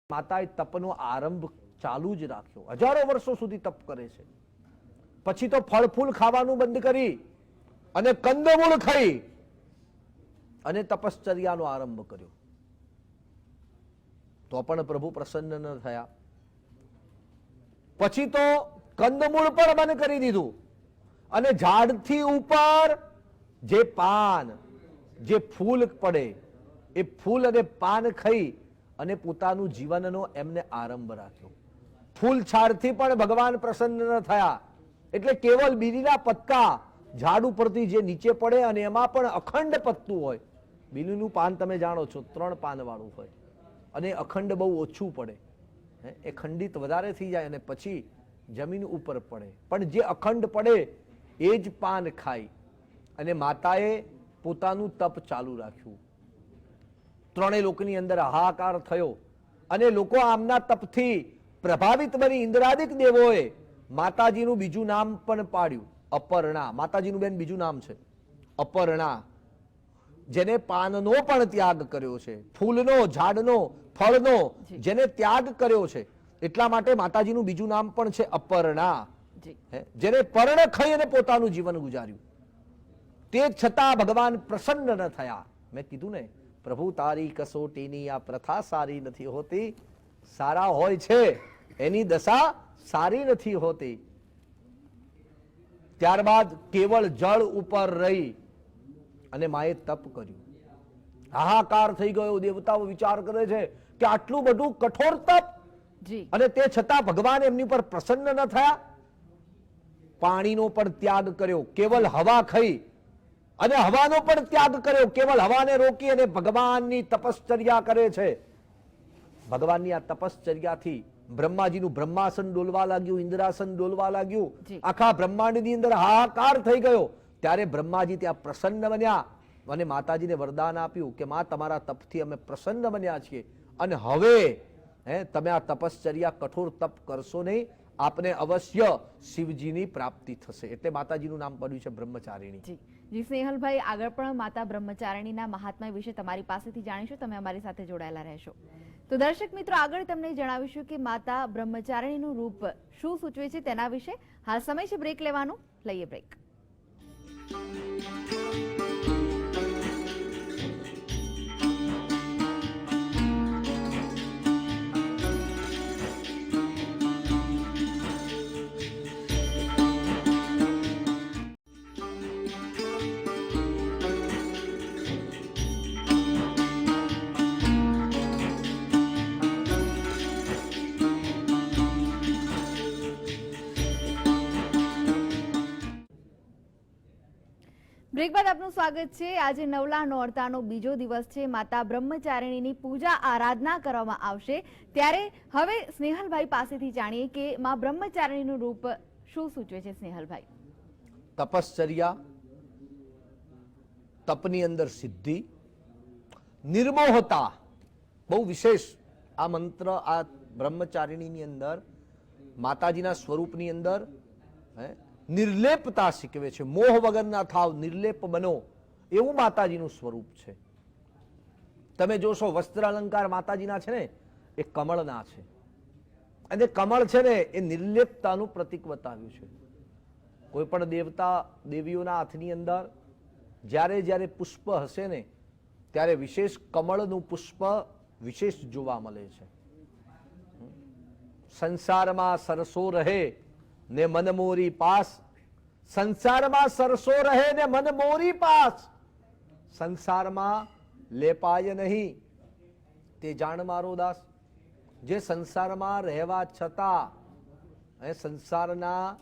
માતાએ તપનો આરંભ ચાલુ જ રાખ્યો, હજારો વર્ષો સુધી તપ કરે છે. પછી તો ફળ ફૂલ ખાવાનું બંધ કરી અને કંદમૂળ ખાઈ અને તપશ્ચર્યાનો આરંભ કર્યો. તો પણ પ્રભુ પ્રસન્ન ન થયા. પછી તો કંદમૂળ પણ બંધ કરી દીધું અને ઝાડથી ઉપર જે પાન, જે ફૂલ પડે એ ફૂલ અને પાન ખાઈ અને પોતાનું જીવનનો એમને આરંભ રાખ્યો. ફૂલ છાડથી પણ ભગવાન પ્રસન્ન ન થયા, એટલે કેવલ બીલીના પત્તા ઝાડ ઉપરથી જે નીચે પડે અને એમાં પણ અખંડ પત્તું હોય. બીલીનું પાન તમે જાણો છો 3 પાન વાળું હોય અને અખંડ બહુ ઓછું પડે, એ ખંડિત વધારે થઈ જાય અને પછી જમીન ઉપર પડે. પણ જે અખંડ પડે એ જ પાન ખાય અને માતાએ પોતાનું તપ ચાલુ રાખ્યું. ત્રણેય લોકની અંદર હાહાકાર થયો અને લોકો આમના તપથી પ્રભાવિત બની ઇન્દ્રાદિક દેવોએ માતાજીનું બીજું નામ પણ પાડ્યું, અપર્ણા. માતાજીનું બેન બીજું નામ છે અપર્ણા, જેને પાનનો પણ ત્યાગ કર્યો છે, ફૂલનો, ઝાડનો, ફળનો જેને ત્યાગ કર્યો છે. એટલા માટે માતાજીનું બીજું નામ પણ છે અપર્ણા, જેને પર્ણ ખાઈ અને પોતાનું જીવન ગુજાર્યું. તે છતાં ભગવાન પ્રસન્ન ન થયા. મેં કીધું ને, પ્રભુ તારી કસોટીની આ પ્રથા સારી નથી હોતી. સારા હોય છે એની દશા સારી નથી હોતી. ત્યારબાદ કેવળ જળ ઉપર રહી અને માએ તપ કર્યું. હાહાકાર થઈ ગયો. દેવતાઓ વિચાર કરે છે કે આટલું બધું કઠોર તપ અને તે છતાં ભગવાન એમની પર પ્રસન્ન ન થયા. પાણીનો પણ ત્યાગ કર્યો, કેવલ હવા ખાઈ અને હવાનો પણ ત્યાગ કર્યો, કેવલ હવાને રોકી અને ભગવાનની તપશ્ચર્યા કરે છે. ભગવાનની આ તપશ્ચર્યાથી બ્રહ્માજીનું બ્રહ્માસન ડોલવા લાગ્યું, ઇન્દ્રાસન ડોલવા લાગ્યું, આખા બ્રહ્માંડની અંદર હાહાકાર થઈ ગયો. ત્યારે બ્રહ્માજી ત્યાં પ્રસન્ન બન્યા અને માતાજીને વરદાન આપ્યું કે માં, તમારા તપથી અમે પ્રસન્ન બન્યા છીએ અને હવે તમે આ તપશ્ચર્યા કઠોર તપ કરશો નહીં, આપને અવશ્ય શિવજીની પ્રાપ્તિ થશે. એટલે માતાજીનું નામ પડ્યું છે બ્રહ્મચારિણી. જી સ્નેહલભાઈ, આગળ પણ માતા બ્રહ્મચારિણીના મહાત્મ્ય વિશે તમારી પાસેથી જાણીશું. તમે અમારી સાથે જોડાયેલા રહેશો. તો દર્શક મિત્રો, આગળ તમને જણાવીશું કે માતા બ્રહ્મચારિણીનું રૂપ શું સૂચવે છે તેના વિશે. હાલ સમય છે બ્રેક લેવાનું, લઈએ બ્રેક. બ્રેક બાદ આપનું સ્વાગત છે. આજે નવલા નોરતાનો બીજો દિવસ છે. માતા બ્રહ્મચારિણીની પૂજા આરાધના કરવામાં આવશે. ત્યારે હવે સ્નેહલભાઈ પાસેથી જાણીએ કે મા બ્રહ્મચારિણીનું રૂપ શું સૂચવે છે. સ્નેહલભાઈ, તપશ્ચર્યા, તપની અંદર સિદ્ધિ, નિર્મોહતા, બહુ વિશેષ આ મંત્ર આ બ્રહ્મચારિણીની અંદર માતાજીના સ્વરૂપની અંદર નિર્લેપતા શીખવે છે. મોહ વગરના થાવ, નિર્લેપ બનો, એવું માતાજીનું સ્વરૂપ છે. તમે જોશો વસ્ત્ર અલંકાર માતાજીના છે ને એ કમળના છે અને કમળ છે ને એ નિર્લેપતાનું પ્રતીક બતાવ્યું છે. કોઈ પણ દેવતા દેવીઓના હાથની અંદર જ્યારે જ્યારે પુષ્પ હશે ને ત્યારે વિશેષ કમળનું પુષ્પ વિશેષ જોવા મળે છે. સંસારમાં સરસો રહે ને મન મોરી પાસ, સંસારમાં સરસો રહે ને મન મોરી પાસ, સંસારમાં લેપાય નહીં તે જાણ મારો દાસ. જે સંસારમાં રહેવા છતાં સંસારના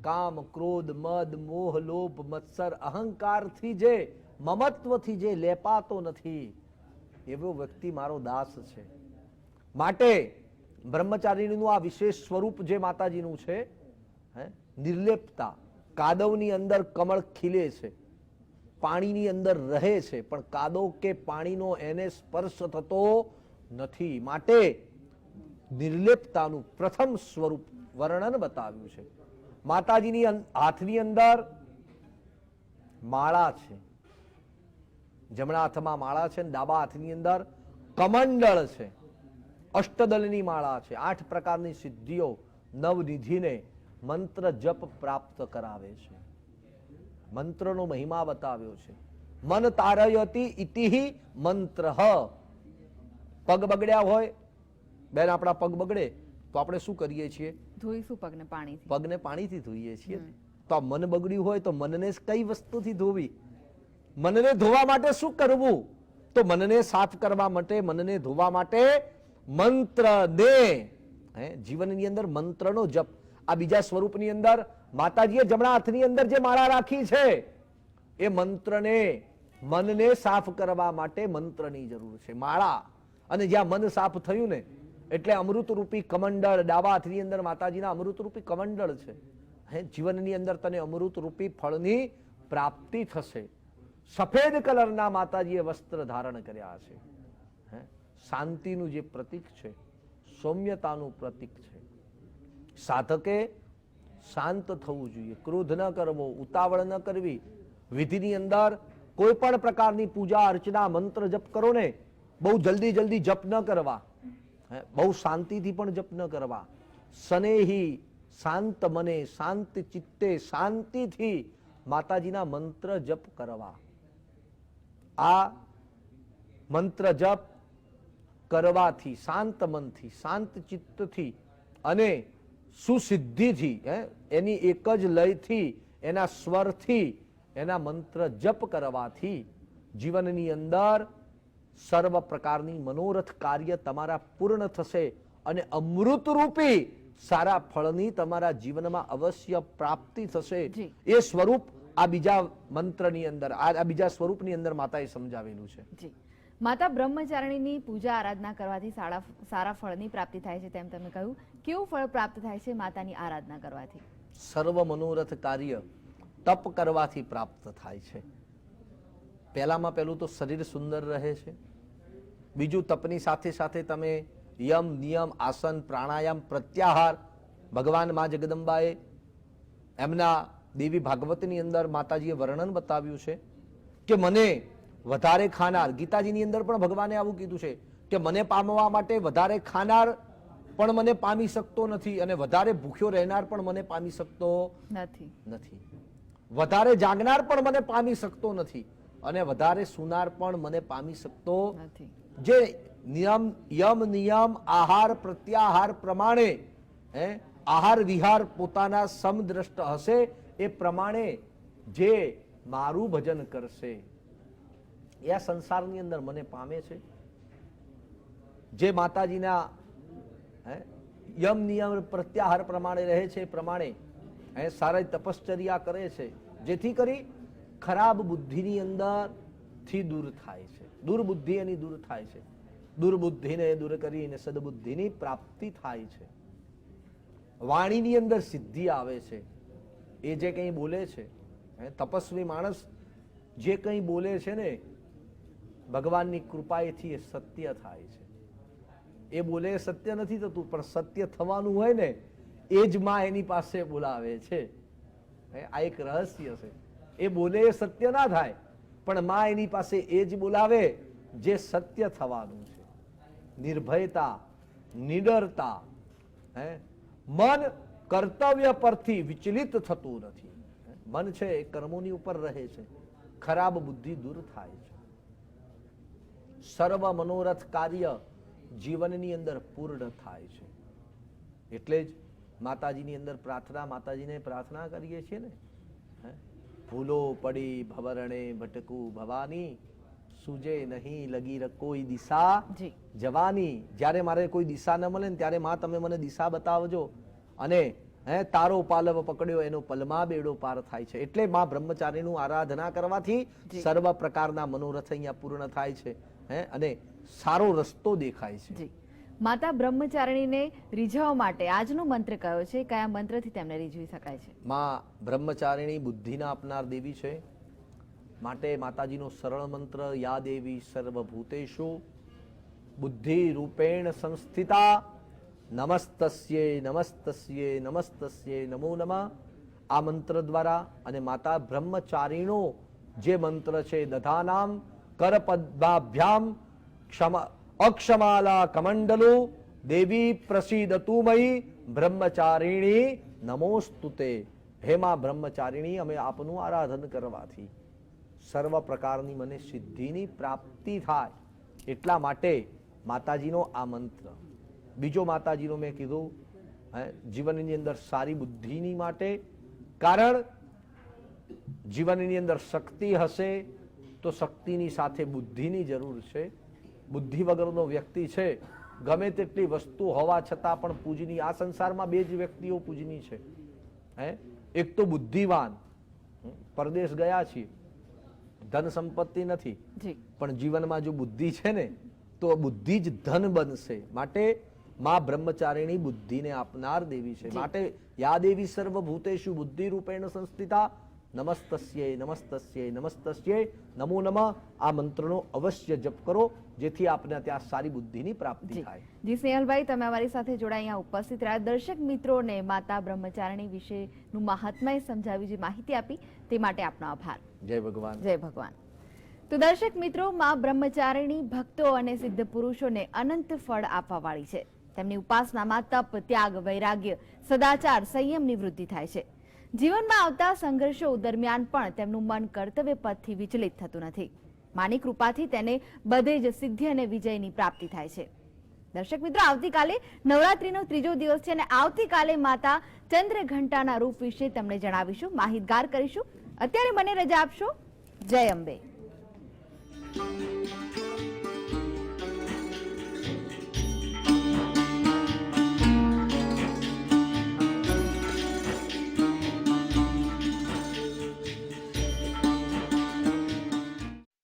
કામ, ક્રોધ, મદ, મોહ, લોભ, મત્સર, અહંકારથી જે મમત્વથી જે લેપાતો નથી એવો વ્યક્તિ મારો દાસ છે. માટે બ્રહ્મચારિણીનું આ વિશેષ સ્વરૂપ જે માતાજીનું છે, નિર્લેપતા. કાદવની અંદર કમળ ખીલે છે, પાણીની અંદર રહે છે, પણ કાદવ કે પાણીનો એને સ્પર્શ થતો નથી. માટે નિર્લેપતાનું પ્રથમ સ્વરૂપ વર્ણન બતાવ્યું છે. માતાજીની હાથની અંદર માળા છે, જમણા હાથમાં માળા છે, ડાબા હાથની અંદર કમંડળ છે. અષ્ટદલની માળા છે, 8 પ્રકારની સિદ્ધિઓ, નવનિધિને મંત્ર જપ પ્રાપ્ત કરાવે છે. મંત્રનો મહિમા બતાવ્યો છે. મન તારયતિ ઇતિહિ મંત્ર. પગ બગડ્યા હોય, બેન આપણા પગ બગડે તો આપણે શું કરીએ છીએ? ધોઈશું પગને પાણીથી. પગને પાણીથી ધોઈએ છીએ. તો આ મન બગડ્યું હોય તો મનને કઈ વસ્તુથી ધોવી? મનને ધોવા માટે શું કરવું? તો મનને સાફ કરવા માટે, મનને ધોવા માટે મંત્રને, જીવનની અંદર મંત્રનો જપ. આ બીજા સ્વરૂપની અંદર માતાજીએ જમણા હાથની અંદર જે માળા રાખી છે એ મંત્રને, મનને સાફ કરવા માટે મંત્રની જરૂર છે, માળા. અને જ્યાં મન સાફ થયું ને એટલે અમૃતરૂપી કમંડળ, ડાબા હાથની અંદર માતાજીના અમૃતરૂપી કમંડળ છે. જીવનની અંદર તને અમૃતરૂપી ફળની પ્રાપ્તિ થશે. સફેદ કલરના માતાજીએ વસ્ત્ર ધારણ કર્યા છે. શાંતિનું જે પ્રતીક છે, સૌમ્યતાનું પ્રતીક છે. સાધકે શાંત થવું જોઈએ, ક્રોધ ન કરવો, ઉતાવળ ન કરવી. વિધિની અંદર કોઈ પણ પ્રકારની પૂજા અર્ચના મંત્ર જપ કરો ને, બહુ જલ્દી જલ્દી જપ ન કરવા, બહુ શાંતિથી પણ જપ ન કરવા. સનેહી, શાંત મને, શાંત ચિત્તે, શાંતિથી માતાજીના મંત્ર જપ કરવા. આ મંત્ર જપ કરવાથી, શાંત મનથી, શાંત ચિત્તથી અને સુસિદ્ધિથી, એની એક જ લયથી, એના સ્વરથી, એના મંત્ર જપ કરવાથી જીવનની અંદર સર્વ પ્રકારની મનોરથ કાર્ય તમારા પૂર્ણ થશે અને અમૃતરૂપી સારા ફળની તમારા જીવનમાં અવશ્ય પ્રાપ્તિ થશે. એ સ્વરૂપ આ બીજા મંત્રની અંદર, આ બીજા સ્વરૂપની અંદર માતાએ સમજાવેલું છે. માતા બ્રહ્મચારિણીની પૂજા આરાધના કરવાથી સારા ફળની પ્રાપ્તિ થાય છે તેમ તમે કહ્યું. કેવું ફળ પ્રાપ્ત થાય છે માતાની આરાધના કરવાથી? સર્વ મનોરથ કાર્ય તપ કરવાથી પ્રાપ્ત થાય છે. પહેલામાં પહેલું તો શરીર સુંદર રહે છે. બીજું, તપની સાથે સાથે તમે યમ, નિયમ, આસન, પ્રાણાયામ, પ્રત્યાહાર, ભગવાન મા જગદંબાએ એમના દેવી ભાગવતની અંદર માતાજીએ વર્ણન બતાવ્યું છે કે મને વધારે ખાનાર, ગીતાજીની અંદર પણ ભગવાને આવું કીધું છે કે મને પામવા માટે વધારે ખાનાર પણ મને પામી શકતો નથી અને વધારે ભૂખ્યો રહેનાર પણ મને પામી શકતો નથી. વધારે જાગનાર પણ મને પામી શકતો નથી અને વધારે સુનાર પણ મને પામી શકતો નથી. જે યમ, નિયમ, આહાર, પ્રત્યાહાર પ્રમાણે આહાર વિહાર પોતાના સમદ્રષ્ટ હશે એ પ્રમાણે જે મારું ભજન કરશે એ આ સંસારની અંદર મને પામે છે. જે માતાજીના યમ, નિયમ, પ્રત્યાહાર પ્રમાણે રહે છે એ પ્રમાણે સારી તપશ્ચર્યા કરે છે, જેથી કરી ખરાબ બુદ્ધિની અંદર થી દૂર થાય છે. દુર્બુદ્ધિ એની દૂર થાય છે. દુર્બુદ્ધિને દૂર કરીને સદબુદ્ધિની પ્રાપ્તિ થાય છે. વાણીની અંદર સિદ્ધિ આવે છે. એ જે કંઈ બોલે છે, તપસ્વી માણસ જે કંઈ બોલે છે ને, ભગવાનની કૃપાએથી એ સત્ય થાય છે. એ બોલે સત્ય નથી થતું, પણ સત્ય થવાનું હોય ને એ જ માં એની પાસે બોલાવે છે. આ એક રહસ્ય છે. એ બોલે એ સત્ય ના થાય, પણ માં એની પાસે એ જ બોલાવે જે સત્ય થવાનું છે. નિર્ભયતા, નિડરતા, મન કર્તવ્ય પરથી વિચલિત થતું નથી. મન છે એ કર્મોની ઉપર રહે છે. ખરાબ બુદ્ધિ દૂર થાય છે. સર્વ મનોરથ કાર્ય જીવનની અંદર પૂર્ણ થાય છે. એટલે જ માતાજીની અંદર પ્રાર્થના, માતાજીને પ્રાર્થના કરીએ છીએ ને, ભૂલો પડી ભવરણે ભટકું ભવાની, સુજે નહીં લગી કોઈ દિશા જવાની. જ્યારે મારે કોઈ દિશા ન મળે ને ત્યારે માં તમે મને દિશા બતાવજો અને તારો પાલવ પકડ્યો એનો પલમાં બેડો પાર થાય છે. એટલે માં બ્રહ્મચારીનું આરાધના કરવાથી સર્વ પ્રકારના મનોરથ અહીંયા પૂર્ણ થાય છે અને સારો રસ્તો દેખાય છે. માતા બ્રહ્મચારિણીને રીઝવવા માટે આજનો મંત્ર કયો છે? કયા મંત્રથી તેમને રીઝવી શકાય છે? માં બ્રહ્મચારિણી બુદ્ધિના આપનાર દેવી છે, માટે માતાજીનો સરળ મંત્ર યા દેવી સર્વભૂતેષુ બુદ્ધિ રૂપેણ સંસ્થિતા નમસ્તસ્યે નમસ્તસ્યે નમસ્તસ્યે નમો નમઃ. આ મંત્ર દ્વારા અને માતા બ્રહ્મચારીણો જે મંત્ર છે, દધાનામ કરપદ્માભ્યામ અક્ષમાલા કમંડલો દેવી પ્રસીદતુ મયી બ્રહ્મચારિણી નમોસ્તુતે. હે માં બ્રહ્મચારિણી, અમે આપનું આરાધન કરવાથી સર્વ પ્રકારની મને સિદ્ધિની પ્રાપ્તિ થાય. એટલા માટે માતાજીનો આ મંત્ર. બીજો માતાજીનો મેં કીધું જીવનની અંદર સારી બુદ્ધિની માટે, કારણ જીવનની અંદર શક્તિ હશે તો શક્તિની સાથે બુદ્ધિની જરૂર છે. બુદ્ધિ વગરનો વ્યક્તિ છે, ગમે તેટલી વસ્તુ હોવા છતાં પણ પૂજની. આ સંસારમાં બે જ વ્યક્તિઓ પૂજની છે. એક તો બુદ્ધિવાન, પરદેશ ગયા છીએ, ધન સંપત્તિ નથી, પણ જીવનમાં જો બુદ્ધિ છે ને તો બુદ્ધિ જ ધન બનશે. માટે માં બ્રહ્મચારિણી બુદ્ધિને આપનાર દેવી છે. માટે યા દેવી સર્વભૂતેષુ બુદ્ધિ રૂપેણ સંસ્થિતા નમસ્તસ્યે નમસ્તસ્યે નમસ્તસ્યે નમો નમઃ. આ મંત્રનો અવશ્ય જપ કરો, જેથી આપને ત્યાં સારી બુદ્ધિની પ્રાપ્તિ થાય. જી સ્નેહલભાઈ, તમે અમારી સાથે જોડાઈ અહીંયા ઉપસ્થિત રહ્યા, દર્શક મિત્રોને માતા બ્રહ્મચારિણી વિશેનું મહાત્મ્ય સમજાવી, જે માહિતી આપી તે માટે આપનો આભાર. જય ભગવાન. જય ભગવાન. તો દર્શક મિત્રો, માં બ્રહ્મચારિણી ભક્તો અને સિદ્ધ પુરુષોને અનંત ફળ આપવા વાળી છે. તેમની ઉપાસનામાં તપ, ત્યાગ, વૈરાગ્ય, સદાચાર, સંયમની વૃદ્ધિ થાય છે. જીવનમાં આવતા સંઘર્ષો દરમિયાન પણ તેમનું મન કર્તવ્ય પથથી વિચલિત થતું નથી. માની કૃપાથી તેને બધે જ સિદ્ધિ અને વિજયની પ્રાપ્તિ થાય છે. દર્શક મિત્રો, આવતીકાલે નવરાત્રીનો ત્રીજો દિવસ છે અને આવતીકાલે માતા ચંદ્રઘંટાના રૂપ વિશે તમને જણાવીશું, માહિતગાર કરીશું. અત્યારે મને રજા આપશો. જય અંબે.